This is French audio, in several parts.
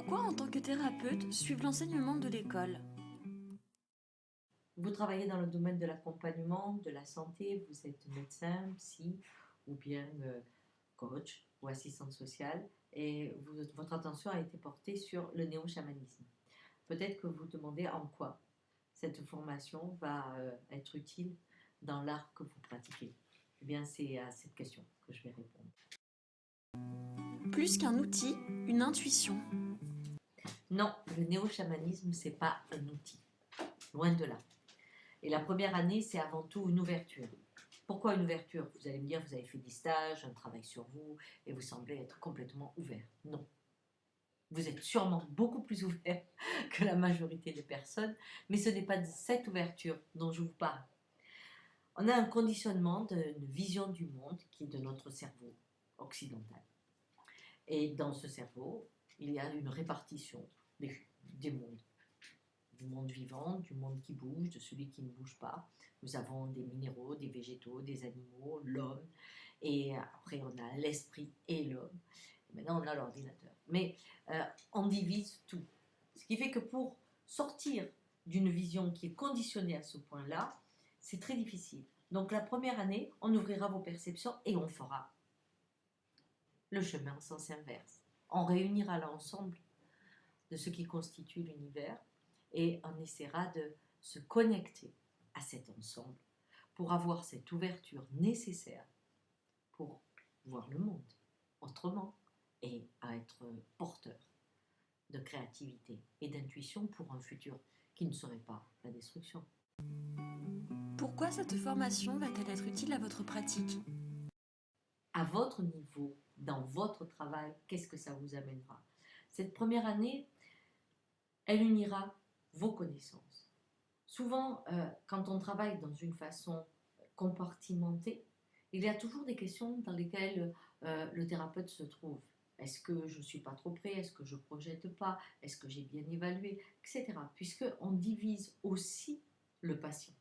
Pourquoi, en tant que thérapeute, suivre l'enseignement de l'école? Vous travaillez dans le domaine de l'accompagnement, de la santé, vous êtes médecin, psy ou bien coach ou assistante sociale et votre attention a été portée sur le néo-chamanisme. Peut-être que vous demandez en quoi cette formation va être utile dans l'art que vous pratiquez. Eh bien, c'est à cette question que je vais répondre. Plus qu'un outil, une intuition. Non, le néo-chamanisme, c'est pas un outil. Loin de là. Et la première année, c'est avant tout une ouverture. Pourquoi une ouverture? Vous allez me dire, vous avez fait des stages, un travail sur vous, et vous semblez être complètement ouvert. Non. Vous êtes sûrement beaucoup plus ouvert que la majorité des personnes, mais ce n'est pas de cette ouverture dont je vous parle. On a un conditionnement d'une vision du monde qui est de notre cerveau occidental. Et dans ce cerveau, il y a une répartition des mondes. Du monde vivant, du monde qui bouge, de celui qui ne bouge pas. Nous avons des minéraux, des végétaux, des animaux, l'homme, et après on a l'esprit et l'homme. Maintenant on a l'ordinateur. Mais on divise tout. Ce qui fait que pour sortir d'une vision qui est conditionnée à ce point-là, c'est très difficile. Donc la première année, on ouvrira vos perceptions et on fera le chemin en sens inverse. On réunira l'ensemble de ce qui constitue l'univers et on essaiera de se connecter à cet ensemble pour avoir cette ouverture nécessaire pour voir le monde autrement et à être porteur de créativité et d'intuition pour un futur qui ne serait pas la destruction. Pourquoi cette formation va-t-elle être utile à votre pratique? À votre niveau, dans votre travail, qu'est-ce que ça vous amènera? Cette première année, elle unira vos connaissances. Souvent, quand on travaille dans une façon compartimentée, il y a toujours des questions dans lesquelles le thérapeute se trouve. Est-ce que je ne suis pas trop près? Est-ce que je ne projette pas? Est-ce que j'ai bien évalué? Etc. Puisqu'on divise aussi le patient.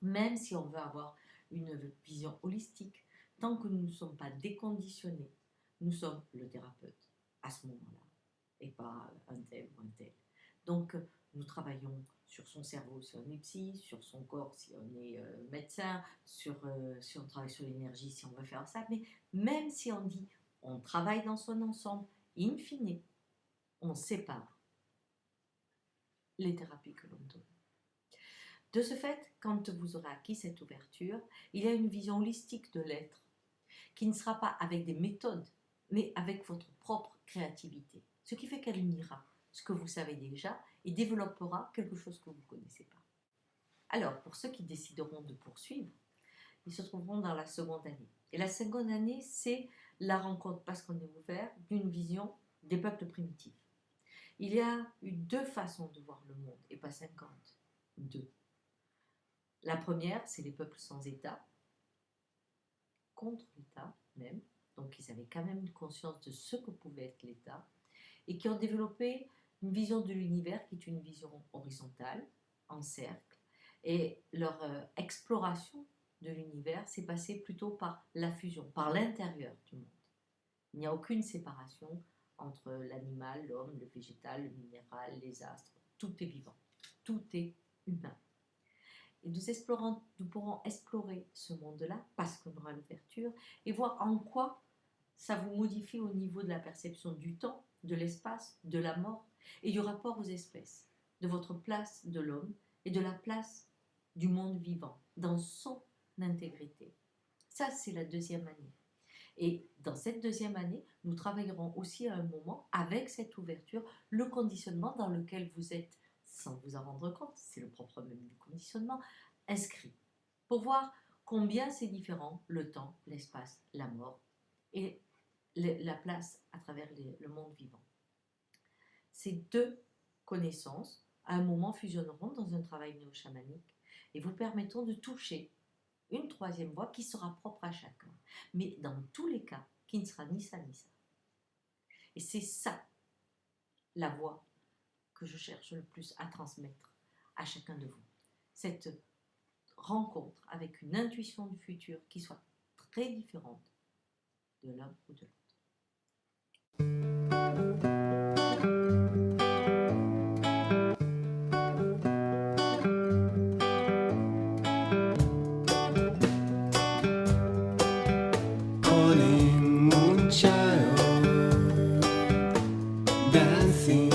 Même si on veut avoir une vision holistique, tant que nous ne sommes pas déconditionnés, nous sommes le thérapeute à ce moment-là, et pas un tel ou un tel. Donc, nous travaillons sur son cerveau si on est psy, sur son corps si on est médecin, si on travaille sur l'énergie si on veut faire ça. Mais même si on dit on travaille dans son ensemble, in fine, on sépare les thérapies que l'on donne. De ce fait, quand vous aurez acquis cette ouverture, il y a une vision holistique de l'être qui ne sera pas avec des méthodes, mais avec votre propre créativité. Ce qui fait qu'elle unira ce que vous savez déjà et développera quelque chose que vous ne connaissez pas. Alors, pour ceux qui décideront de poursuivre, ils se trouveront dans la seconde année. Et la seconde année, c'est la rencontre, parce qu'on est ouvert, d'une vision des peuples primitifs. Il y a eu deux façons de voir le monde, et pas 50. Deux. La première, c'est les peuples sans État, contre l'État même, donc ils avaient quand même une conscience de ce que pouvait être l'État, et qui ont développé une vision de l'univers qui est une vision horizontale, en cercle, et leur exploration de l'univers s'est passée plutôt par la fusion, par l'intérieur du monde. Il n'y a aucune séparation entre l'animal, l'homme, le végétal, le minéral, les astres, tout est vivant, tout est humain. Et nous pourrons explorer ce monde-là parce qu'on aura l'ouverture et voir en quoi ça vous modifie au niveau de la perception du temps, de l'espace, de la mort et du rapport aux espèces, de votre place de l'homme et de la place du monde vivant dans son intégrité. Ça, c'est la deuxième année. Et dans cette deuxième année, nous travaillerons aussi à un moment, avec cette ouverture, le conditionnement dans lequel vous êtes, sans vous en rendre compte, c'est le propre même du conditionnement, inscrit, pour voir combien c'est différent le temps, l'espace, la mort et la place à travers le monde vivant. Ces deux connaissances, à un moment, fusionneront dans un travail néo-chamanique et vous permettront de toucher une troisième voie qui sera propre à chacun, mais dans tous les cas, qui ne sera ni ça ni ça. Et c'est ça, la voie que je cherche le plus à transmettre à chacun de vous. Cette rencontre avec une intuition du futur qui soit très différente de l'un ou de l'autre. dancing